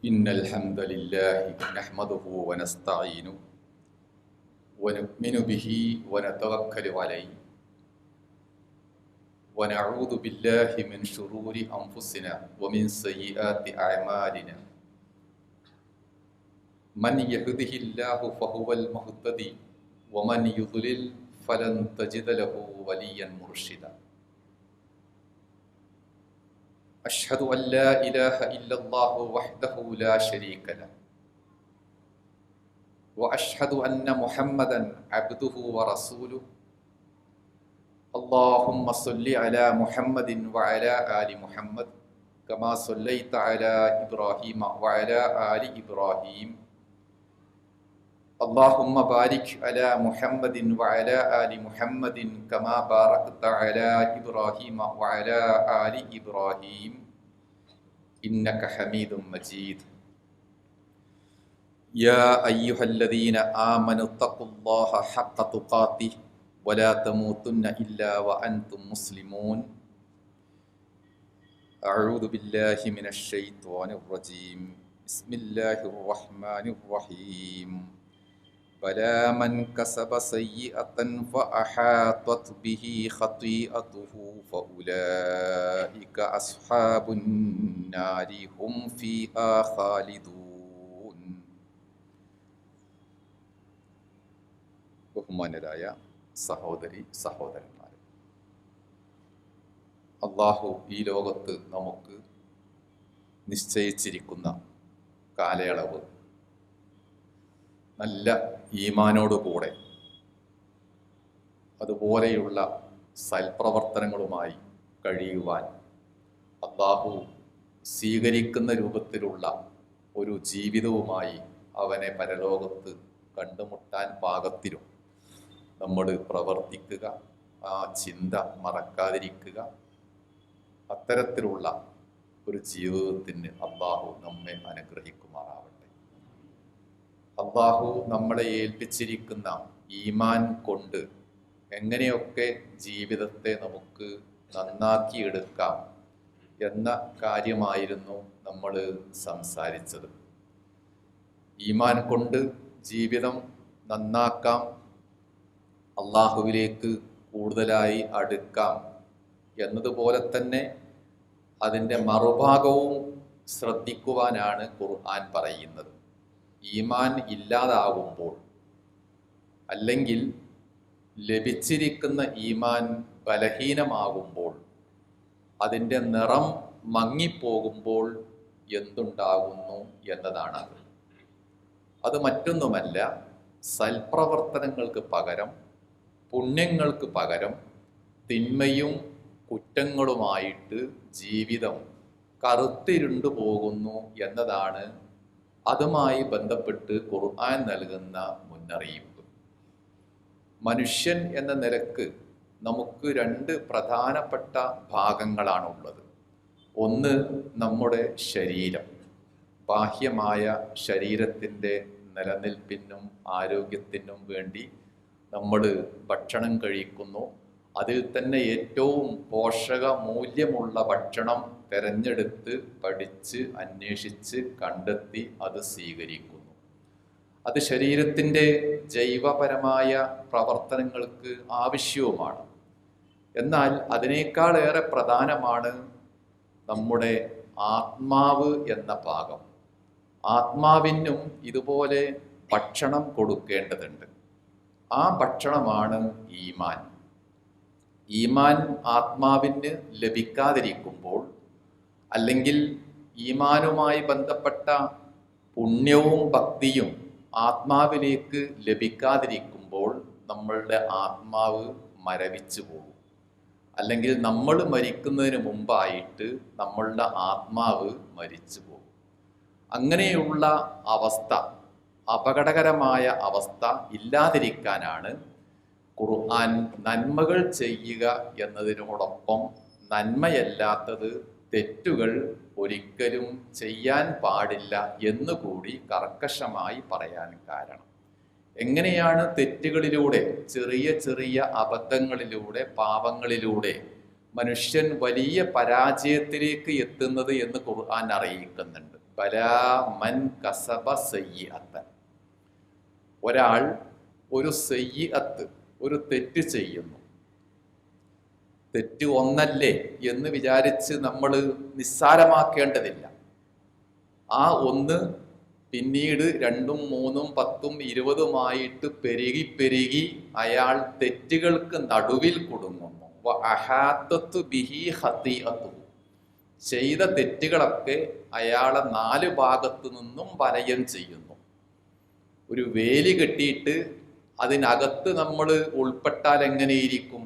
إن الحمد لله نحمده ونستعينه ونؤمن به ونتوكل عليه ونعوذ بالله من شرور أنفسنا ومن سيئات أعمالنا من يهده الله فهو المهتدي ومن يضلل فلن تجد له وليا مرشدا أشهد أن لا إله إلا الله وحده لا شريك له وأشهد أن محمدا عبده ورسوله اللهم صل على محمد وعلى آل محمد كما صليت على إبراهيم وعلى آل إبراهيم اللهم بارك على محمد وعلى آل محمد كما باركت على إبراهيم وعلى آل إبراهيم إنك حميد مجيد يا أيها الذين آمنوا اتقوا الله حق تقاته ولا تموتن إلا وأنتم مسلمون أعوذ بالله من الشيطان الرجيم بسم الله الرحمن الرحيم بلى من كسب سيئة فأحاطت به خطيئته فأولئك أصحاب النار هم فيها خالدون. ബഹുമാന്യരായ സഹോദരി സഹോദരന്മാരെ, അള്ളാഹു ഈ ലോകത്ത് നമുക്ക് നിശ്ചയിച്ചിരിക്കുന്ന കാലയളവ് നല്ല ഈമാനോടുകൂടെ അതുപോലെയുള്ള സൽപ്രവർത്തനങ്ങളുമായി കഴിയുവാൻ അള്ളാഹു സ്വീകരിക്കുന്ന രൂപത്തിലുള്ള ഒരു ജീവിതവുമായി അവനെ പരലോകത്ത് കണ്ടുമുട്ടാൻ പാകത്തിലും നമ്മൾ പ്രവർത്തിക്കുക, ആ ചിന്ത മറക്കാതിരിക്കുക. അത്തരത്തിലുള്ള ഒരു ജീവിതത്തിന് അള്ളാഹു നമ്മെ അനുഗ്രഹിക്കുമാറാവട്ടെ. അള്ളാഹു നമ്മളെ ഏൽപ്പിച്ചിരിക്കുന്ന ഈമാൻ കൊണ്ട് എങ്ങനെയൊക്കെ ജീവിതത്തെ നമുക്ക് നന്നാക്കിയെടുക്കാം എന്ന കാര്യമായിരുന്നു നമ്മൾ സംസാരിച്ചത്. ഈമാൻ കൊണ്ട് ജീവിതം നന്നാക്കാം, അള്ളാഹുവിലേക്ക് കൂടുതലായി അടുക്കാം എന്നതുപോലെ തന്നെ അതിൻ്റെ മറുഭാഗവും ശ്രദ്ധിക്കുവാനാണ് ഖുർആൻ പറയുന്നത്. ഈമാൻ ഇല്ലാതാകുമ്പോൾ അല്ലെങ്കിൽ ലഭിച്ചിരിക്കുന്ന ഈമാൻ ബലഹീനമാകുമ്പോൾ അതിൻ്റെ നിറം മങ്ങിപ്പോകുമ്പോൾ എന്തുണ്ടാകുന്നു എന്നതാണത്. അത് മറ്റൊന്നുമല്ല, സൽപ്രവർത്തനങ്ങൾക്ക് പകരം പുണ്യങ്ങൾക്ക് പകരം തിന്മയും കുറ്റങ്ങളുമായിട്ട് ജീവിതം കറുത്തിരുണ്ടു പോകുന്നു എന്നതാണ് അതുമായി ബന്ധപ്പെട്ട് ഖുർആൻ നൽകുന്ന മുന്നറിയിപ്പ്. മനുഷ്യൻ എന്ന നിലക്ക് നമുക്ക് രണ്ട് പ്രധാനപ്പെട്ട ഭാഗങ്ങളാണുള്ളത്. ഒന്ന് നമ്മുടെ ശരീരം, ബാഹ്യമായ ശരീരത്തിൻ്റെ നിലനിൽപ്പിനും ആരോഗ്യത്തിനും വേണ്ടി നമ്മൾ ഭക്ഷണം കഴിക്കുന്നു. അതിൽ തന്നെ ഏറ്റവും പോഷക മൂല്യമുള്ള ഭക്ഷണം തിരഞ്ഞെടുത്ത് പഠിച്ച് അന്വേഷിച്ച് കണ്ടെത്തി അത് സ്വീകരിക്കുന്നു. അത് ശരീരത്തിൻ്റെ ജൈവപരമായ പ്രവർത്തനങ്ങൾക്ക് ആവശ്യവുമാണ്. എന്നാൽ അതിനേക്കാളേറെ പ്രധാനമാണ് നമ്മുടെ ആത്മാവ് എന്ന ഭാഗം. ആത്മാവിനും ഇതുപോലെ ഭക്ഷണം കൊടുക്കേണ്ടതുണ്ട്. ആ ഭക്ഷണമാണ് ഈമാൻ. ഈമാൻ ആത്മാവിന് ലഭിക്കാതിരിക്കുമ്പോൾ, അല്ലെങ്കിൽ ഈമാനുമായി ബന്ധപ്പെട്ട പുണ്യവും ഭക്തിയും ആത്മാവിലേക്ക് ലഭിക്കാതിരിക്കുമ്പോൾ നമ്മളുടെ ആത്മാവ് മരവിച്ചു പോകും. അല്ലെങ്കിൽ നമ്മൾ മരിക്കുന്നതിന് മുമ്പായിട്ട് നമ്മളുടെ ആത്മാവ് മരിച്ചു പോകും. അങ്ങനെയുള്ള അവസ്ഥ, അപകടകരമായ അവസ്ഥ ഇല്ലാതിരിക്കാനാണ് ഖുർആൻ നന്മകൾ ചെയ്യുക എന്നതിനോടൊപ്പം നന്മയല്ലാത്തത്, തെറ്റുകൾ ഒരിക്കലും ചെയ്യാൻ പാടില്ല എന്നുകൂടി കർക്കശമായി പറയാൻ കാരണം. എങ്ങനെയാണ് തെറ്റുകളിലൂടെ, ചെറിയ ചെറിയ അബദ്ധങ്ങളിലൂടെ, പാപങ്ങളിലൂടെ മനുഷ്യൻ വലിയ പരാജയത്തിലേക്ക് എത്തുന്നത് എന്ന് ഖുർആൻ അറിയിക്കുന്നുണ്ട്. ബലാ മൻ കസബ സയ്യിഅത്തൻ. ഒരാൾ ഒരു സയ്യിഅത്ത്, ഒരു തെറ്റ് ചെയ്യുന്നു. തെറ്റ് ഒന്നല്ലേ എന്ന് വിചാരിച്ച് നമ്മൾ നിസ്സാരമാക്കേണ്ടതില്ല. ആ ഒന്ന് പിന്നീട് 2ഉം 3ഉം 10ഉം 20ഉമായിട്ട് പെരുകി പെരുകി അയാൾ തെറ്റുകൾക്ക് നടുവിൽ കുടുങ്ങുന്നു. വഅഹാത്തത്തു ബിഹി ഖതീഅത്തുഹു. ചെയ്ത തെറ്റുകളൊക്കെ അയാളെ 4 ഭാഗത്തു നിന്നും വലയം ചെയ്യുന്നു. ഒരു വേലി കെട്ടിയിട്ട് അതിനകത്ത് നമ്മൾ ഉൾപ്പെട്ടാൽ എങ്ങനെയിരിക്കും?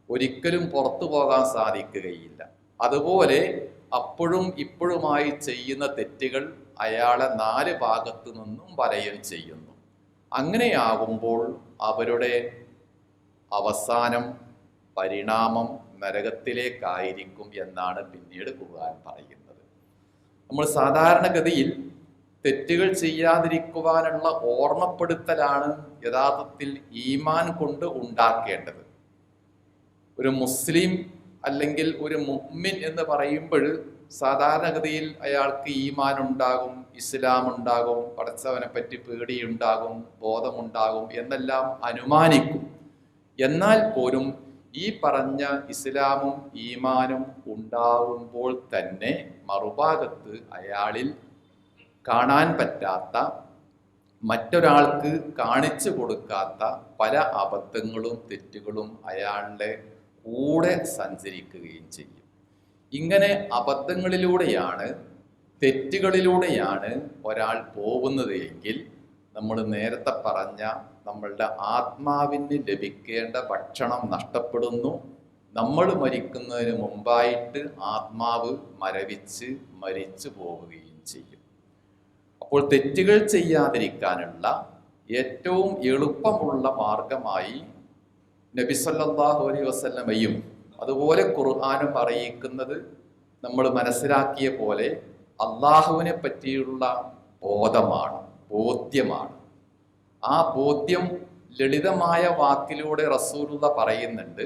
ഒരിക്കലും പുറത്തു പോകാൻ സാധിക്കുകയില്ല. അതുപോലെ അപ്പോഴും ഇപ്പോഴുമായി ചെയ്യുന്ന തെറ്റുകൾ അയാളെ 4 ഭാഗത്തു നിന്നും വലയം ചെയ്യുന്നു. അങ്ങനെയാകുമ്പോൾ അവരുടെ അവസാനം പരിണാമം നരകത്തിലേക്കായിരിക്കും എന്നാണ് പിന്നീട് ഖുർആൻ പറയുന്നത്. നമ്മൾ സാധാരണഗതിയിൽ തെറ്റുകൾ ചെയ്യാതിരിക്കുവാനുള്ള ഓർമ്മപ്പെടുത്തലാണ് യഥാർത്ഥത്തിൽ ഈമാൻ കൊണ്ട് ഉണ്ടാക്കേണ്ടത്. ഒരു മുസ്ലിം അല്ലെങ്കിൽ ഒരു മുഅ്മിൻ എന്ന് പറയുമ്പോൾ സാധാരണഗതിയിൽ അയാൾക്ക് ഈമാൻ ഉണ്ടാകും, ഇസ്ലാം ഉണ്ടാകും, പടച്ചവനെ പറ്റി പേടിയുണ്ടാകും, ബോധമുണ്ടാകും എന്നെല്ലാം അനുമാനിക്കും. എന്നാൽ പോലും ഈ പറഞ്ഞ ഇസ്ലാമും ഈമാനും ഉണ്ടാകുമ്പോൾ തന്നെ മറുഭാഗത്ത് അയാളിൽ കാണാൻ പറ്റാത്ത, മറ്റൊരാൾക്ക് കാണിച്ചു കൊടുക്കാത്ത പല അബദ്ധങ്ങളും തെറ്റുകളും അയാളുടെ കൂടെ സഞ്ചരിക്കുകയും ചെയ്യും. ഇങ്ങനെ അബദ്ധങ്ങളിലൂടെയാണ്, തെറ്റുകളിലൂടെയാണ് ഒരാൾ പോകുന്നത് എങ്കിൽ നമ്മൾ നേരത്തെ പറഞ്ഞ നമ്മളുടെ ആത്മാവിന് ലഭിക്കേണ്ട ഭക്ഷണം നഷ്ടപ്പെടുന്നു. നമ്മൾ മരിക്കുന്നതിന് മുമ്പായിട്ട് ആത്മാവ് മരിച്ചു പോവുകയും ചെയ്യും. അപ്പോൾ തെറ്റുകൾ ചെയ്യാതിരിക്കാനുള്ള ഏറ്റവും എളുപ്പമുള്ള മാർഗമായി നബി സല്ലല്ലാഹു അലൈഹി വസല്ലമയും അതുപോലെ ഖുർആനും അറിയിക്കുന്നത് നമ്മൾ മനസ്സിലാക്കിയ പോലെ അള്ളാഹുവിനെ പറ്റിയുള്ള ബോധ്യമാണ്. ആ ബോധ്യം ലളിതമായ വാക്കിലൂടെ റസൂലുള്ള പറയുന്നുണ്ട്.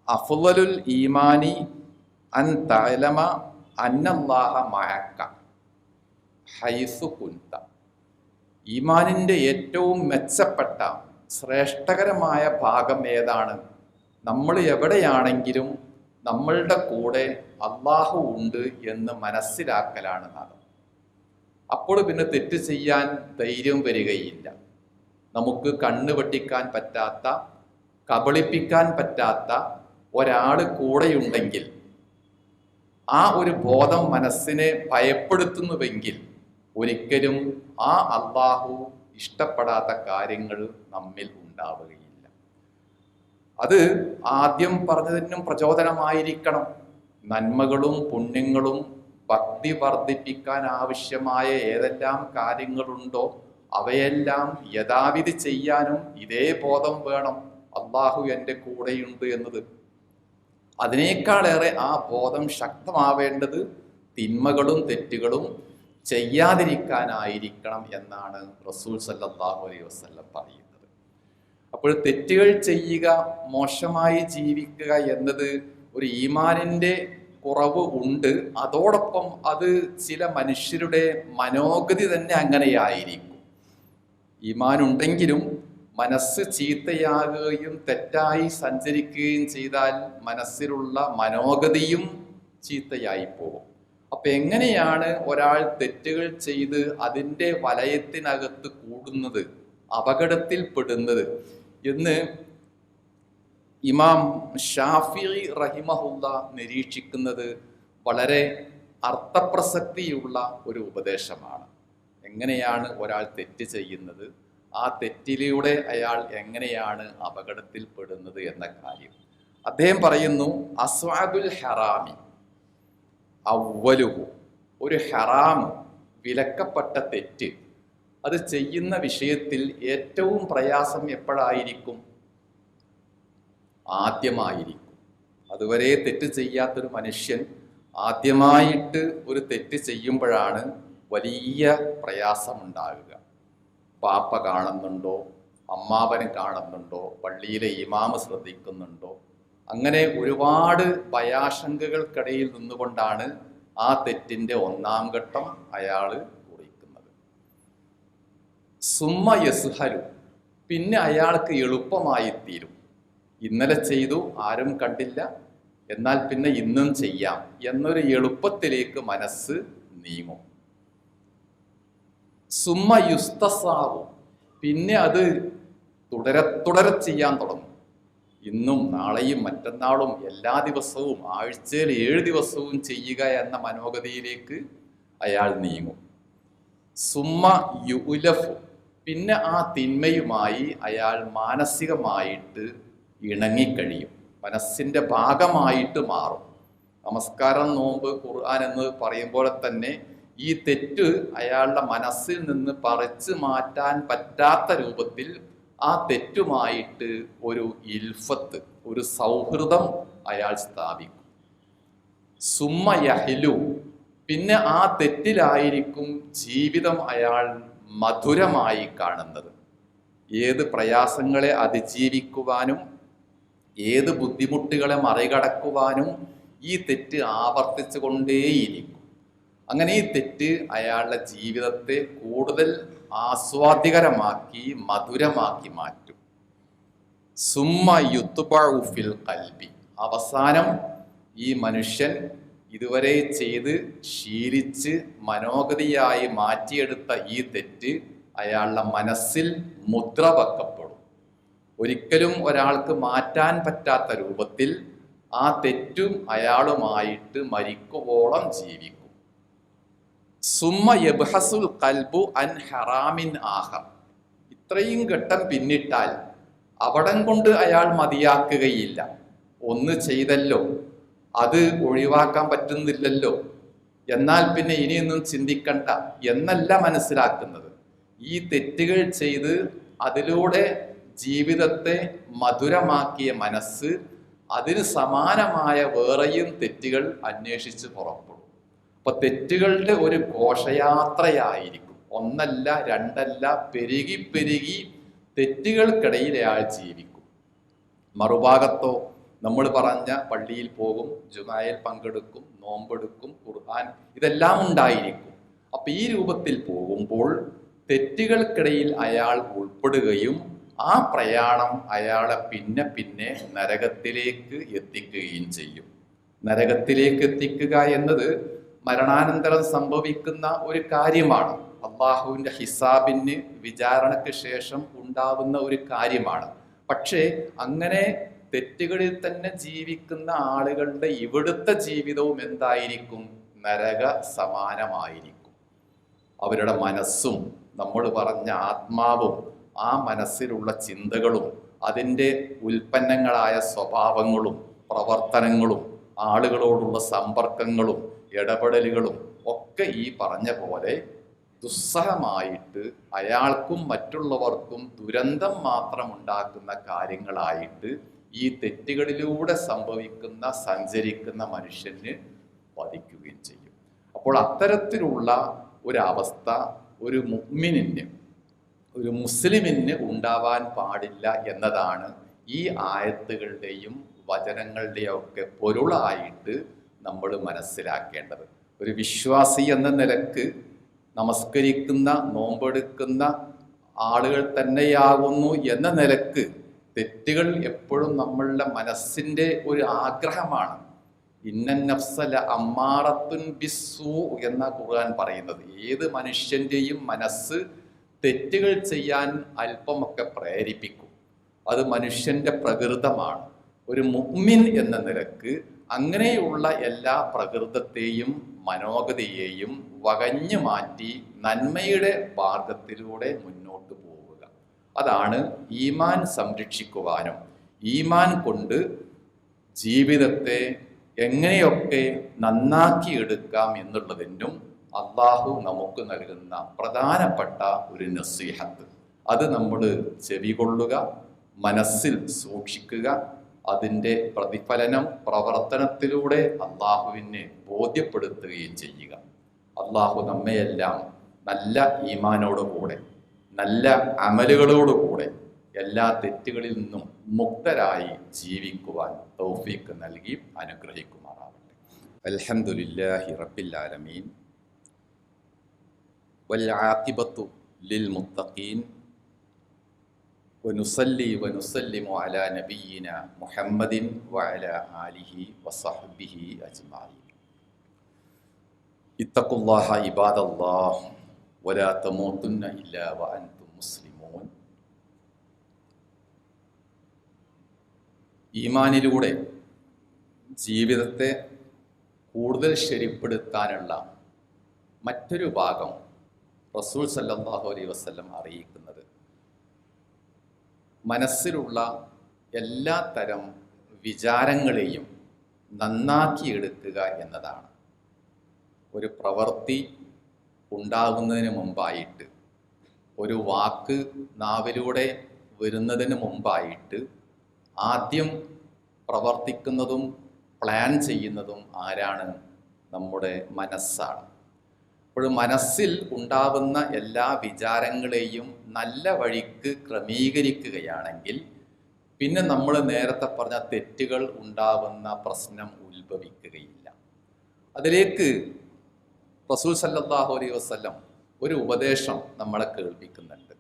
അഫ്ളലുൽ ഈമാനി അൻ തഅലമ അന്നല്ലാഹ മഅക ഹൈസു കുൻത. ഈമാനിൻ്റെ ഏറ്റവും മെച്ചപ്പെട്ട ശ്രേഷ്ഠകരമായ ഭാഗം ഏതാണ്? നമ്മൾ എവിടെയാണെങ്കിലും നമ്മളുടെ കൂടെ അള്ളാഹു ഉണ്ട് എന്ന് മനസ്സിലാക്കലാണ് അത്. അപ്പോൾ പിന്നെ തെറ്റ് ചെയ്യാൻ ധൈര്യം വരികയില്ല. നമുക്ക് കണ്ണ് വെട്ടിക്കാൻ പറ്റാത്ത, കബളിപ്പിക്കാൻ പറ്റാത്ത ഒരാൾ കൂടെയുണ്ടെങ്കിൽ, ആ ഒരു ബോധം മനസ്സിനെ ഭയപ്പെടുത്തുന്നുവെങ്കിൽ ഒരിക്കലും ആ അള്ളാഹു ഇഷ്ടപ്പെടാത്ത കാര്യങ്ങൾ നമ്മിൽ ഉണ്ടാവുകയില്ല. അത് ആദ്യം പറഞ്ഞതിനും പ്രചോദനമായിരിക്കണം. നന്മകളും പുണ്യങ്ങളും ഭക്തി വർദ്ധിപ്പിക്കാൻ ആവശ്യമായ ഏതെല്ലാം കാര്യങ്ങളുണ്ടോ അവയെല്ലാം യഥാവിധി ചെയ്യാനും ഇതേ ബോധം വേണം. അള്ളാഹു എൻ്റെ കൂടെയുണ്ട് എന്നത്. അതിനേക്കാളേറെ ആ ബോധം ശക്തമാവേണ്ടത് തിന്മകളും തെറ്റുകളും ചെയ്യാതിരിക്കാനായിരിക്കണം എന്നാണ് റസൂൽ സല്ലല്ലാഹു അലൈഹി വസല്ലം പറയുന്നത്. അപ്പോൾ തെറ്റുകൾ ചെയ്യുക, മോശമായി ജീവിക്കുക എന്നത് ഒരു ഈമാനിൻ്റെ കുറവ് ഉണ്ട്. അതോടൊപ്പം അത് ചില മനുഷ്യരുടെ മനോഗതി തന്നെ അങ്ങനെയായിരിക്കും. ഈമാനുണ്ടെങ്കിലും മനസ്സ് ചീത്തയാകുകയും തെറ്റായി സഞ്ചരിക്കുകയും ചെയ്താൽ മനസ്സിലുള്ള മനോഗതിയും ചീത്തയായി പോകും. അപ്പൊ എങ്ങനെയാണ് ഒരാൾ തെറ്റുകൾ ചെയ്ത് അതിൻ്റെ വലയത്തിനകത്ത് കൂടുന്നത്, അപകടത്തിൽ പെടുന്നത് എന്ന് ഇമാം ഷാഫിഈ റഹിമഹുല്ല നിരീക്ഷിക്കുന്നത് വളരെ അർത്ഥപ്രസക്തിയുള്ള ഒരു ഉപദേശമാണ്. എങ്ങനെയാണ് ഒരാൾ തെറ്റ് ചെയ്യുന്നത്, ആ തെറ്റിലൂടെ അയാൾ എങ്ങനെയാണ് അപകടത്തിൽ പെടുന്നത് എന്ന കാര്യം അദ്ദേഹം പറയുന്നു. അസ്വാബുൽ ഹറാമി അവ്വലുഹു, ഒരു ഹറാം, വിലക്കപ്പെട്ട തെറ്റ്, അത് ചെയ്യുന്ന വിഷയത്തിൽ ഏറ്റവും പ്രയാസം എപ്പോഴായിരിക്കും? ആദ്യമായിരിക്കും. അതുവരെ തെറ്റ് ചെയ്യാത്തൊരു മനുഷ്യൻ ആദ്യമായിട്ട് ഒരു തെറ്റ് ചെയ്യുമ്പോഴാണ് വലിയ പ്രയാസമുണ്ടാകുക. പാപ്പ കാണുന്നുണ്ടോ, അമ്മാവൻ കാണുന്നുണ്ടോ, പള്ളിയിലെ ഇമാമ് ശ്രദ്ധിക്കുന്നുണ്ടോ, അങ്ങനെ ഒരുപാട് ഭയാശങ്കകൾക്കിടയിൽ നിന്നുകൊണ്ടാണ് ആ തെറ്റിന്റെ ഒന്നാം ഘട്ടം അയാൾ കുറിക്കുന്നത്. സുമ്മ യസ്ഹലു, പിന്നെ അയാൾക്ക് എളുപ്പമായി തീരും. ഇന്നലെ ചെയ്തു, ആരും കണ്ടില്ല, എന്നാൽ പിന്നെ ഇന്നും ചെയ്യാം എന്നൊരു എളുപ്പത്തിലേക്ക് മനസ്സ് നീങ്ങും. സുമ്മ യുസ്തസാവു, പിന്നെ അത് തുടരെ ചെയ്യാൻ തുടങ്ങും. ഇന്നും നാളെയും മറ്റന്നാളും എല്ലാ ദിവസവും ആഴ്ചയിൽ 7 ദിവസവും ചെയ്യുക എന്ന മനോഗതിയിലേക്ക് അയാൾ നീങ്ങും. സുമ്മ യുലഫു, പിന്നെ ആ തിന്മയുമായി അയാൾ മാനസികമായിട്ട് ഇണങ്ങിക്കഴിയും, മനസ്സിന്റെ ഭാഗമായിട്ട് മാറും. നമസ്കാരം, നോമ്പ്, ഖുർആൻ എന്ന് പറയുമ്പോൾ തന്നെ ഈ തെറ്റ് അയാളുടെ മനസ്സിൽ നിന്ന് പറിച്ചു മാറ്റാൻ പറ്റാത്ത രൂപത്തിൽ ആ തെറ്റുമായിട്ട് ഒരു ഇൽഫത്ത്, ഒരു സൗഹൃദം അയാൾ സ്ഥാപിക്കും. സുമ്മ യഹ്ലു, പിന്നെ ആ തെറ്റിലായിരിക്കും ജീവിതം അയാൾ മധുരമായി കാണുന്നത്. ഏത് പ്രയാസങ്ങളെ അതിജീവിക്കുവാനും ഏത് ബുദ്ധിമുട്ടുകളെ മറികടക്കുവാനും ഈ തെറ്റ് ആവർത്തിച്ചു കൊണ്ടേയിരിക്കും. അങ്ങനെ ഈ തെറ്റ് അയാളുടെ ജീവിതത്തെ കൂടുതൽ ആസ്വാദ്യകരമാക്കി മധുരമാക്കി മാറ്റും. സുമ്മ യുത്ബഉ ഫിൽ ഖൽബി, അവസാനം ഈ മനുഷ്യൻ ഇതുവരെ ചെയ്ത് ശീലിച്ച് മനോഗതിയായി മാറ്റിയെടുത്ത ഈ തെറ്റ് അയാളുടെ മനസ്സിൽ മുദ്ര വെക്കപ്പെടും. ഒരിക്കലും ഒരാൾക്ക് മാറ്റാൻ പറ്റാത്ത രൂപത്തിൽ ആ തെറ്റും അയാളുമായിട്ട് മരിക്കുവോളം ജീവിക്കും. സുമ്മ യബ്ഹസുൽ ഖൽബു അൻ ഹറാമിൻ ആഖർ, ഇത്രയും ഘട്ടം പിന്നിട്ടാൽ അവിടം കൊണ്ട് അയാൾ മതിയാക്കുകയില്ല. ഒന്ന് ചെയ്തല്ലോ, അത് ഒഴിവാക്കാൻ പറ്റുന്നില്ലല്ലോ, എന്നാൽ പിന്നെ ഇനിയൊന്നും ചിന്തിക്കണ്ട എന്നല്ല മനസ്സിലാക്കുന്നത്. ഈ തെറ്റുകൾ ചെയ്ത് അതിലൂടെ ജീവിതത്തെ മധുരമാക്കിയ മനസ്സ് അതിന് സമാനമായ വേറെയും തെറ്റുകൾ അന്വേഷിച്ച് പുറപ്പെടും. അപ്പൊ തെറ്റുകളുടെ ഒരു ഘോഷയാത്രയായിരിക്കും. ഒന്നല്ല രണ്ടല്ല, പെരുകി പെരുകി തെറ്റുകൾക്കിടയിൽ അയാൾ ജീവിക്കും. മറുഭാഗത്തോ നമ്മൾ പറഞ്ഞ പള്ളിയിൽ പോകും, ജുമായിൽ പങ്കെടുക്കും, നോമ്പെടുക്കും, ഖുർആൻ, ഇതെല്ലാം ഉണ്ടായിരിക്കും. അപ്പൊ ഈ രൂപത്തിൽ പോകുമ്പോൾ തെറ്റുകൾക്കിടയിൽ അയാൾ ഉൾപ്പെടുകയും ആ പ്രയാണം അയാളെ പിന്നെ പിന്നെ നരകത്തിലേക്ക് എത്തിക്കുകയും ചെയ്യും. നരകത്തിലേക്ക് എത്തിക്കുക എന്നത് മരണാനന്തരം സംഭവിക്കുന്ന ഒരു കാര്യമാണ്. അള്ളാഹുവിൻ്റെ ഹിസാബിന്, വിചാരണയ്ക്ക് ശേഷം ഉണ്ടാവുന്ന ഒരു കാര്യമാണ്. പക്ഷേ അങ്ങനെ തെറ്റുകളിൽ തന്നെ ജീവിക്കുന്ന ആളുകളുടെ ഇവിടുത്തെ ജീവിതവും എന്തായിരിക്കും? നരക സമാനമായിരിക്കും. അവരുടെ മനസ്സും നമ്മൾ പറഞ്ഞ ആത്മാവും ആ മനസ്സിലുള്ള ചിന്തകളും അതിൻ്റെ ഉൽപ്പന്നങ്ങളായ സ്വഭാവങ്ങളും പ്രവർത്തനങ്ങളും ആളുകളോടുള്ള സമ്പർക്കങ്ങളും ഇടപെടലുകളും ഒക്കെ ഈ പറഞ്ഞ പോലെ ദുസ്സഹമായിട്ട് അയാൾക്കും മറ്റുള്ളവർക്കും ദുരന്തം മാത്രം ഉണ്ടാക്കുന്ന കാര്യങ്ങളായിട്ട് ഈ തെറ്റുകളിലൂടെ സഞ്ചരിക്കുന്ന മനുഷ്യന് പതിക്കുകയും ചെയ്യും. അപ്പോൾ അത്തരത്തിലുള്ള ഒരവസ്ഥ ഒരു മുഅ്മിനിന്, ഒരു മുസ്ലിമിന് ഉണ്ടാവാൻ പാടില്ല എന്നതാണ് ഈ ആയത്തുകളുടെയും വചനങ്ങളുടെയും ഒക്കെ പൊരുളായിട്ട് നമ്മൾ മനസ്സിലാക്കേണ്ടത്. ഒരു വിശ്വാസി എന്ന നിലക്ക് നമസ്കരിക്കുന്ന, നോമ്പെടുക്കുന്ന ആളുകൾ തന്നെയാകുന്നു എന്ന നിലക്ക് തെറ്റുകൾ എപ്പോഴും നമ്മളുടെ മനസ്സിൻ്റെ ഒരു ആഗ്രഹമാണ്. ഇന്നൻ നഫ്സല അമ്മാറത്തുൻ ബിസ്സൂ എന്ന ഖുർആൻ പറയുന്നത്. ഏത് മനുഷ്യൻ്റെയും മനസ്സ് തെറ്റുകൾ ചെയ്യാൻ അല്പമൊക്കെ പ്രേരിപ്പിക്കും. അത് മനുഷ്യൻ്റെ പ്രകൃതമാണ്. ഒരു മുഅ്മിൻ എന്ന നിലക്ക് അങ്ങനെയുള്ള എല്ലാ പ്രകൃതത്തെയും മനോഗതിയെയും വകഞ്ഞു മാറ്റി നന്മയുടെ മാർഗത്തിലൂടെ മുന്നോട്ട് പോവുക. അതാണ് ഈമാൻ സംരക്ഷിക്കുവാനും ഈമാൻ കൊണ്ട് ജീവിതത്തെ എങ്ങനെയൊക്കെ നന്നാക്കിയെടുക്കാം എന്നുള്ളതിനും അള്ളാഹു നമുക്ക് നൽകുന്ന പ്രധാനപ്പെട്ട ഒരു നസീഹത്ത്. അത് നമ്മൾ ചെവികൊള്ളുക, മനസ്സിൽ സൂക്ഷിക്കുക, അതിൻ്റെ പ്രതിഫലനം പ്രവർത്തനത്തിലൂടെ അള്ളാഹുവിനെ ബോധ്യപ്പെടുത്തുകയും ചെയ്യുക. അള്ളാഹു നമ്മയെല്ലാം നല്ല ഈമാനോടുകൂടെ, നല്ല അമലുകളോടുകൂടെ എല്ലാ തെറ്റുകളിൽ നിന്നും മുക്തരായി ജീവിക്കുവാൻ തൗഫീഖ് നൽകി അനുഗ്രഹിക്കുമാറാവട്ടെ. അൽഹംദുലില്ലാഹി റബ്ബിൽ ആലമീൻ വൽ ആഖിബത്തു ലിൽ മുത്തഖീൻ വനുസല്ലി വനുസല്ലിമു അലാ നബിയ്യിനാ മുഹമ്മദിൻ വഅലാ ആലിഹി വസഹ്ബിഹി അജ്മഈൻ. ഇത്തഖുല്ലാഹ ഇബാദല്ലാഹ് വലാ തമൂതുന്ന ഇല്ലാ വഅൻതും മുസ്ലിമൂൻ. ഈമാനിലൂടെ ജീവിതത്തെ കൂടുതൽ ശരിപ്പെടുത്താനുള്ള മറ്റൊരു ഭാഗം റസൂൽ സല്ലല്ലാഹു അലൈഹി വസല്ലം അറിയിക്കുന്നത് മനസ്സിലുള്ള എല്ലാ തരം വിചാരങ്ങളെയും നന്നാക്കിയെടുക്കുക എന്നതാണ്. ഒരു പ്രവൃത്തി ഉണ്ടാകുന്നതിന് മുമ്പായിട്ട്, ഒരു വാക്ക് നാവിലൂടെ വരുന്നതിന് മുമ്പായിട്ട് ആദ്യം പ്രവർത്തിക്കുന്നതും പ്ലാൻ ചെയ്യുന്നതും ആരാണ്? നമ്മുടെ മനസ്സാണ്. അപ്പോൾ മനസ്സിൽ ഉണ്ടാവുന്ന എല്ലാ വിചാരങ്ങളെയും നല്ല വഴിക്ക് ക്രമീകരിക്കുകയാണെങ്കിൽ പിന്നെ നമ്മൾ നേരത്തെ പറഞ്ഞ തെറ്റുകൾ ഉണ്ടാവുന്ന പ്രശ്നം ഉത്ഭവിക്കുകയില്ല. അതിലേക്ക് റസൂൽ സല്ലല്ലാഹു അലൈഹി വസല്ലം ഒരു ഉപദേശം നമ്മളെ കേൾപ്പിക്കുന്നുണ്ട്.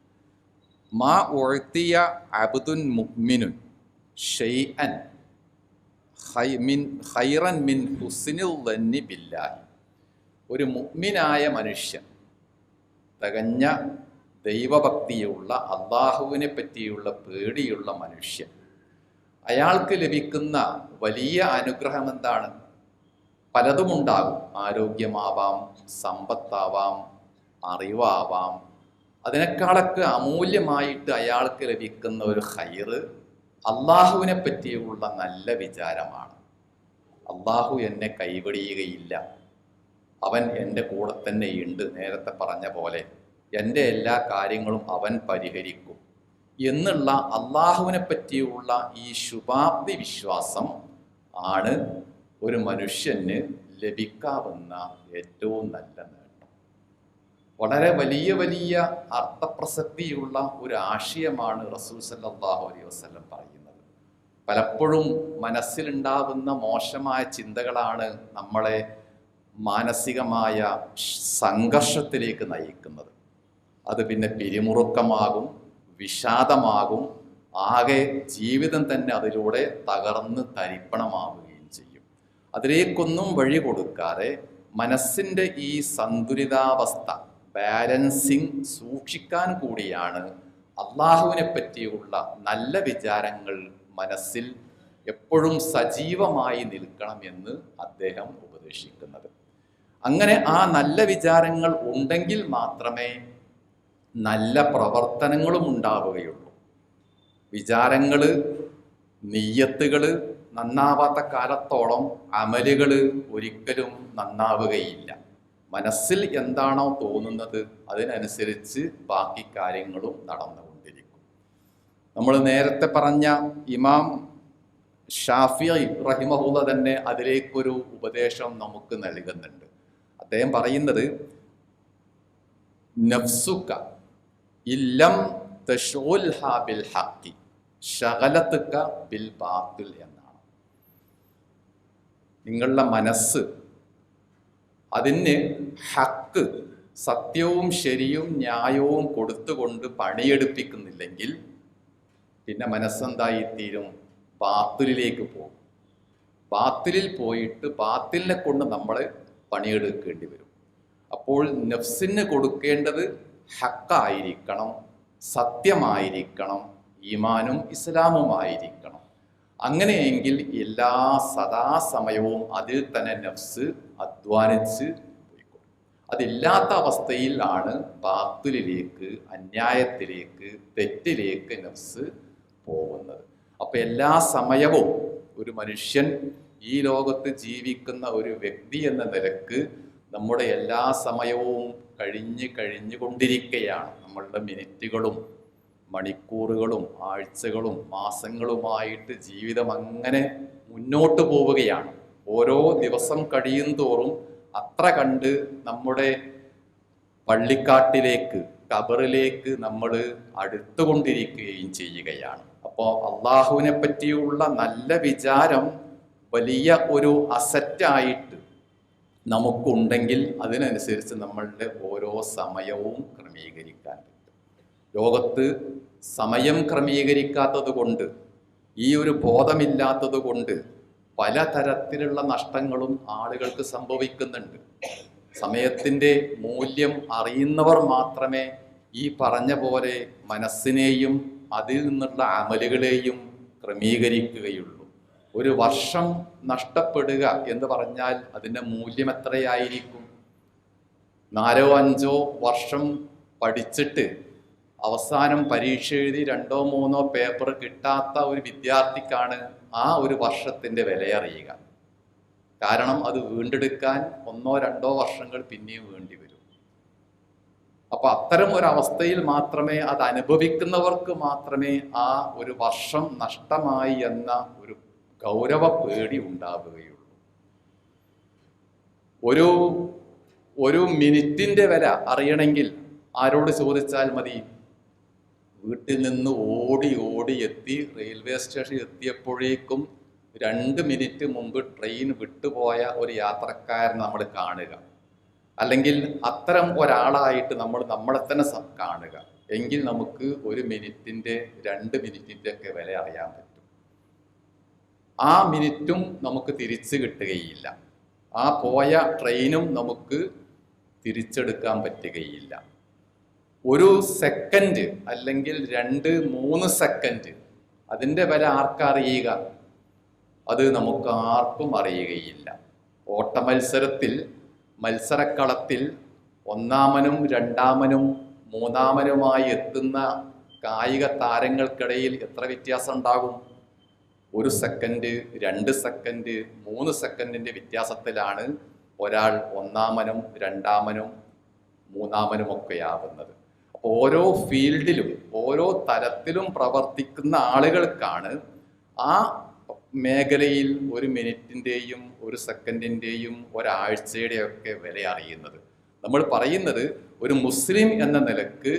മാ ഉഅ്തിയ അബ്ദുൻ മുഅ്മിനുൻ ഷൈഅൻ ഖൈറൻ മിൻ ഹുസ്നിൽ ദന്നി ബില്ലാഹി. ഒരു മുഅ്മിനായ മനുഷ്യൻ, തികഞ്ഞ ദൈവഭക്തിയുള്ള, അള്ളാഹുവിനെ പറ്റിയുള്ള പേടിയുള്ള മനുഷ്യൻ, അയാൾക്ക് ലഭിക്കുന്ന വലിയ അനുഗ്രഹം എന്താണ്? പലതുമുണ്ടാകും. ആരോഗ്യമാവാം, സമ്പത്താവാം, അറിവാവാം. അതിനേക്കാളൊക്കെ അമൂല്യമായിട്ട് അയാൾക്ക് ലഭിക്കുന്ന ഒരു ഖൈറ് അള്ളാഹുവിനെ പറ്റിയുള്ള നല്ല വിചാരമാണ്. അള്ളാഹു എന്നെ കൈവിടിയുകയില്ല, അവൻ എൻ്റെ കൂടെ തന്നെയുണ്ട്, നേരത്തെ പറഞ്ഞ പോലെ എൻ്റെ എല്ലാ കാര്യങ്ങളും അവൻ പരിഹരിക്കും എന്നുള്ള അള്ളാഹുവിനെ പറ്റിയുള്ള ഈ ശുഭാപ്തി വിശ്വാസം ആണ് ഒരു മനുഷ്യന് ലഭിക്കാവുന്ന ഏറ്റവും നല്ല നേട്ടം. വളരെ വലിയ വലിയ അർത്ഥപ്രസക്തിയുള്ള ഒരു ആശയമാണ് റസൂൽ സല്ലല്ലാഹു അലൈഹി വസല്ലം പറയുന്നത്. പലപ്പോഴും മനസ്സിലുണ്ടാവുന്ന മോശമായ ചിന്തകളാണ് നമ്മളെ മാനസികമായ സംഘർഷത്തിലേക്ക് നയിക്കുന്നത്. അത് പിന്നെ പിരിമുറുക്കമാകും, വിഷാദമാകും, ആകെ ജീവിതം തന്നെ അതിലൂടെ തകർന്ന് തരിപ്പണമാവുകയും ചെയ്യും. അതിലേക്കൊന്നും വഴി കൊടുക്കാതെ മനസ്സിൻ്റെ ഈ സന്തുലിതാവസ്ഥ, ബാലൻസിങ് സൂക്ഷിക്കാൻ കൂടിയാണ് അള്ളാഹുവിനെ പറ്റിയുള്ള നല്ല വിചാരങ്ങൾ മനസ്സിൽ എപ്പോഴും സജീവമായി നിൽക്കണം എന്ന് അദ്ദേഹം ഉപദേശിക്കുന്നത്. അങ്ങനെ ആ നല്ല വിചാരങ്ങൾ ഉണ്ടെങ്കിൽ മാത്രമേ നല്ല പ്രവർത്തനങ്ങളും ഉണ്ടാവുകയുള്ളൂ. വിചാരങ്ങൾ, നിയ്യത്തുകൾ നന്നാവാത്ത കാലത്തോളം അമലുകൾ ഒരിക്കലും നന്നാവുകയില്ല. മനസ്സിൽ എന്താണോ തോന്നുന്നത് അതിനനുസരിച്ച് ബാക്കി കാര്യങ്ങളും നടന്നുകൊണ്ടിരിക്കും. നമ്മൾ നേരത്തെ പറഞ്ഞ ഇമാം ഷാഫിഈ റഹിമഹുല്ലാഹ് തന്നെ അതിലേക്കൊരു ഉപദേശം നമുക്ക് നൽകുന്നുണ്ട്. അദ്ദേഹം പറയുന്നത്, നഫ്സുക ഇല്ലം തശ്ഉൽഹാ ബിൽ ഹഖി ശഗലതുക ബിൽ ബാത്തിൽ എന്നാണ്. നിങ്ങളുടെ മനസ്സ് അതിന് ഹക്ക്, സത്യവും ശരിയും ന്യായവും കൊടുത്തുകൊണ്ട് പണിയെടുപ്പിക്കുന്നില്ലെങ്കിൽ പിന്നെ മനസ്സെന്തായിത്തീരും? ബാത്തിലിലേക്ക് പോകും. ബാത്തിലിൽ പോയിട്ട് ബാത്തിലിനെ കൊണ്ട് നമ്മൾ പണിയെടുക്കേണ്ടി വരും. അപ്പോൾ നഫ്സിന് കൊടുക്കേണ്ടത് ഹക്കായിരിക്കണം, സത്യമായിരിക്കണം, ഈമാനും ഇസ്ലാമുമായിരിക്കണം. അങ്ങനെയെങ്കിൽ എല്ലാ സദാസമയവും അതിൽ തന്നെ നഫ്സ് അധ്വാനിച്ച് പോയിക്കൊള്ളും. അതില്ലാത്ത അവസ്ഥയിൽ ആണ് ബാത്തിലിലേക്ക്, അന്യായത്തിലേക്ക്, തെറ്റിലേക്ക് നഫ്സ് പോകുന്നത്. അപ്പൊ എല്ലാ സമയവും ഒരു മനുഷ്യൻ, ഈ ലോകത്ത് ജീവിക്കുന്ന ഒരു വ്യക്തി എന്ന നിലക്ക് നമ്മുടെ എല്ലാ സമയവും കഴിഞ്ഞുകൊണ്ടിരിക്കുകയാണ്. നമ്മളുടെ മിനിറ്റുകളും മണിക്കൂറുകളും ആഴ്ചകളും മാസങ്ങളുമായിട്ട് ജീവിതം അങ്ങനെ മുന്നോട്ട് പോവുകയാണ്. ഓരോ ദിവസം കഴിയും തോറും അത്ര കണ്ട് നമ്മുടെ പള്ളിക്കാട്ടിലേക്ക്, ഖബറിലേക്ക് നമ്മൾ അടുത്തുകൊണ്ടിരിക്കുകയും ചെയ്യുകയാണ്. അപ്പോൾ അള്ളാഹുവിനെ പറ്റിയുള്ള നല്ല വിചാരം വലിയ ഒരു അസറ്റായിട്ട് നമുക്കുണ്ടെങ്കിൽ അതിനനുസരിച്ച് നമ്മളുടെ ഓരോ സമയവും ക്രമീകരിക്കാൻ പറ്റും. ലോകത്ത് സമയം ക്രമീകരിക്കാത്തത് കൊണ്ട്, ഈ ഒരു ബോധമില്ലാത്തത് കൊണ്ട് പലതരത്തിലുള്ള നഷ്ടങ്ങളും ആളുകൾക്ക് സംഭവിക്കുന്നുണ്ട്. സമയത്തിൻ്റെ മൂല്യം അറിയുന്നവർ മാത്രമേ ഈ പറഞ്ഞ പോലെ മനസ്സിനെയും അതിൽ നിന്നുള്ള അമലുകളെയും ക്രമീകരിക്കുകയുള്ളൂ. ഒരു വർഷം നഷ്ടപ്പെടുക എന്ന് പറഞ്ഞാൽ അതിൻ്റെ മൂല്യം എത്രയായിരിക്കും? 4-5 വർഷം പഠിച്ചിട്ട് അവസാനം പരീക്ഷ എഴുതി 2-3 പേപ്പർ കിട്ടാത്ത ഒരു വിദ്യാർത്ഥിക്കാണ് ആ ഒരു വർഷത്തിൻ്റെ വിലയറിയുക. കാരണം അത് വീണ്ടെടുക്കാൻ 1-2 വർഷങ്ങൾ പിന്നെയും വേണ്ടി വരും. അപ്പൊ അത്തരം ഒരവസ്ഥയിൽ മാത്രമേ അത് അനുഭവിക്കുന്നവർക്ക് മാത്രമേ ആ ഒരു വർഷം നഷ്ടമായി എന്ന ഒരു ഗൗരവ പേടി ഉണ്ടാവുകയുള്ളൂ. ഒരു മിനിറ്റിന്റെ വില അറിയണമെങ്കിൽ ആരോട് ചോദിച്ചാൽ മതി? വീട്ടിൽ നിന്ന് ഓടി എത്തി റെയിൽവേ സ്റ്റേഷൻ എത്തിയപ്പോഴേക്കും 2 മിനിറ്റ് മുമ്പ് ട്രെയിൻ വിട്ടുപോയ ഒരു യാത്രക്കാരൻ നമ്മൾ കാണുക, അല്ലെങ്കിൽ അത്തരം ഒരാളായിട്ട് നമ്മൾ നമ്മളെ തന്നെ കാണുക. എങ്കിൽ നമുക്ക് 1 മിനിറ്റിന്റെ 2 മിനിറ്റിന്റെ ഒക്കെ വില അറിയാൻ പറ്റും. ആ മിനിറ്റും നമുക്ക് തിരിച്ചു കിട്ടുകയില്ല. ആ പോയ ട്രെയിനും നമുക്ക് തിരിച്ചെടുക്കാൻ പറ്റുകയില്ല. 1 സെക്കൻഡ് അല്ലെങ്കിൽ 2-3 സെക്കൻഡ് അതിൻ്റെ വില ആർക്കറിയുക? അത് നമുക്ക് ആർക്കും അറിയുകയില്ല. ഓട്ടമത്സരത്തിൽ മത്സരക്കളത്തിൽ 1-ാമനും 2-ാമനും 3-ാമനുമായി എത്തുന്ന കായിക താരങ്ങൾക്കിടയിൽ എത്ര വ്യത്യാസം ഉണ്ടാകും? 1 സെക്കൻഡ്, 2 സെക്കൻഡ്, 3 സെക്കൻഡിന്റെ വ്യത്യാസത്തിലാണ് ഒരാൾ 1-ാമനും 2-ാമനും 3-ാമനും ഒക്കെ ആകുന്നത്. ഓരോ ഫീൽഡിലും ഓരോ തരത്തിലും പ്രവർത്തിക്കുന്ന ആളുകൾക്കാണ് ആ മേഖലയിൽ 1 മിനിറ്റിൻ്റെയും 1 സെക്കൻഡിൻ്റെയും ഒരാഴ്ചയുടെയും ഒക്കെ വില അറിയുന്നത്. നമ്മൾ പറയുന്നത് ഒരു മുസ്ലിം എന്ന നിലക്ക്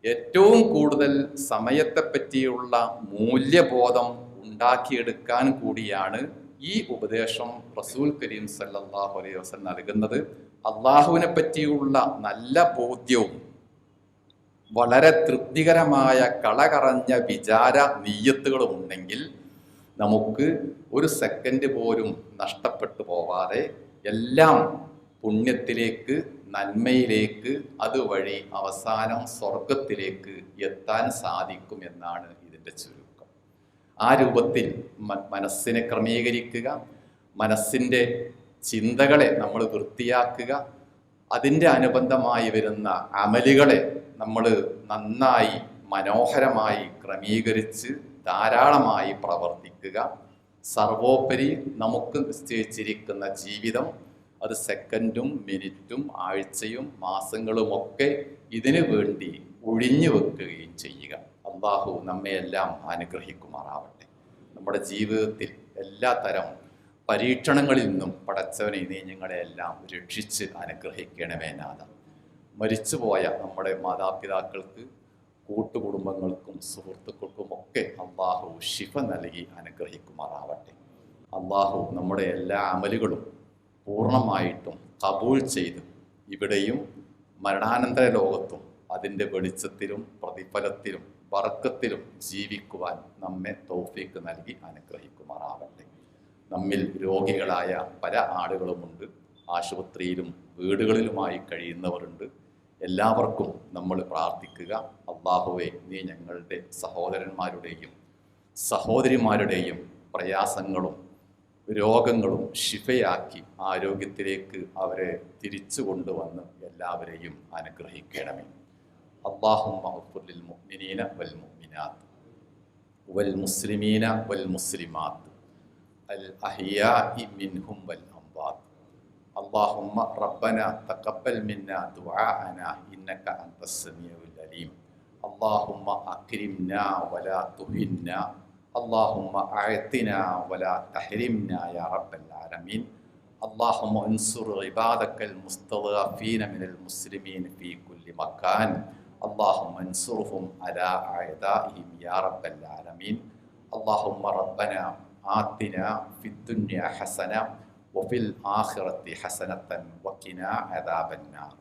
ഏറ്റവും കൂടുതൽ സമയത്തെപ്പറ്റിയുള്ള മൂല്യബോധം ഉണ്ടാക്കിയെടുക്കാൻ കൂടിയാണ് ഈ ഉപദേശം റസൂൽ കരീം സല്ലല്ലാഹു അലൈഹി വസല്ലം നൽകുന്നത്. അള്ളാഹുവിനെ പറ്റിയുള്ള നല്ല ബോധ്യവും വളരെ തൃപ്തികരമായ കളകറഞ്ഞ വിചാര നീയത്തുകളും ഉണ്ടെങ്കിൽ നമുക്ക് 1 സെക്കൻഡ് പോലും നഷ്ടപ്പെട്ടു പോവാതെ എല്ലാം പുണ്യത്തിലേക്ക്, നന്മയിലേക്ക്, അതുവഴി അവസാനം സ്വർഗത്തിലേക്ക് എത്താൻ സാധിക്കും എന്നാണ് ഇതിൻ്റെ ചുരുക്കം. ആ രൂപത്തിൽ മനസ്സിനെ ക്രമീകരിക്കുക, മനസ്സിൻ്റെ ചിന്തകളെ നമ്മൾ വൃത്തിയാക്കുക, അതിൻ്റെ അനുബന്ധമായി വരുന്ന അമലുകളെ നമ്മൾ നന്നായി മനോഹരമായി ക്രമീകരിച്ച് ധാരാളമായി പ്രവർത്തിക്കുക. സർവോപരി നമുക്ക് നിശ്ചയിച്ചിരിക്കുന്ന ജീവിതം അത് സെക്കൻഡും മിനിറ്റും ആഴ്ചയും മാസങ്ങളുമൊക്കെ ഇതിനു വേണ്ടി ഒഴിഞ്ഞു വെക്കുകയും ചെയ്യുക. അല്ലാഹു നമ്മയെല്ലാം അനുഗ്രഹിക്കുമാറാവട്ടെ. നമ്മുടെ ജീവിതത്തിൽ എല്ലാ തരം പരീക്ഷണങ്ങളിൽ നിന്നും പടച്ചവനെ നീ ഞങ്ങളെല്ലാം രക്ഷിച്ച് അനുഗ്രഹിക്കണമേ നാഥ. മരിച്ചുപോയ നമ്മുടെ മാതാപിതാക്കൾക്ക്, കൂട്ടുകുടുംബങ്ങൾക്കും സുഹൃത്തുക്കൾക്കും ഒക്കെ അള്ളാഹു ശിഫ നൽകി അനുഗ്രഹിക്കുമാറാവട്ടെ. അള്ളാഹു നമ്മുടെ എല്ലാ അമലുകളും പൂർണ്ണമായിട്ടും കബൂൽ ചെയ്ത് ഇവിടെയും മരണാനന്തര ലോകത്തും അതിൻ്റെ വെളിച്ചത്തിലും പ്രതിഫലത്തിലും ബർക്കത്തിലും ജീവിക്കുവാൻ നമ്മെ തൗഫീക്ക് നൽകി അനുഗ്രഹിക്കുമാറാവട്ടെ. നമ്മിൽ രോഗികളായ പല ആളുകളുമുണ്ട്, ആശുപത്രിയിലും വീടുകളിലുമായി കഴിയുന്നവരുണ്ട്. എല്ലാവർക്കും നമ്മൾ പ്രാർത്ഥിക്കുക, അല്ലാഹുവേ നീ ഞങ്ങളുടെ സഹോദരന്മാരുടെയും സഹോദരിമാരുടെയും പ്രയാസങ്ങളും രോഗങ്ങളും ശിഫയാക്കി ആരോഗ്യത്തിലേക്ക് അവരെ തിരിച്ചു കൊണ്ടുവന്ന് എല്ലാവരെയും അനുഗ്രഹിക്കണമേ. അല്ലാഹുമ്മ ഗ്ഫിർ ലിൽ മുഅ്മിനീന വൽ മുഅ്മിനാത്ത് വൽ മുസ്ലിമീന വൽ മുസ്ലിമാത്ത് അൽ അഹ്യാഇ മിൻഹും വൽ അംവാത്ത്. اللهم ربنا تقبل منا دعاءنا إنك أنت السميع العليم. اللهم أكرمنا ولا تهنا، اللهم أعطنا ولا تحرمنا يا رب العالمين. اللهم انصر عبادك المستضعفين من المسلمين في كل مكان، اللهم انصرهم على أعدائهم يا رب العالمين. اللهم ربنا آتنا في الدنيا حسنة വഫിൽ ആഖിറത്തി ഹസനത്തൻ വഖിനാ അദാബന്നാർ.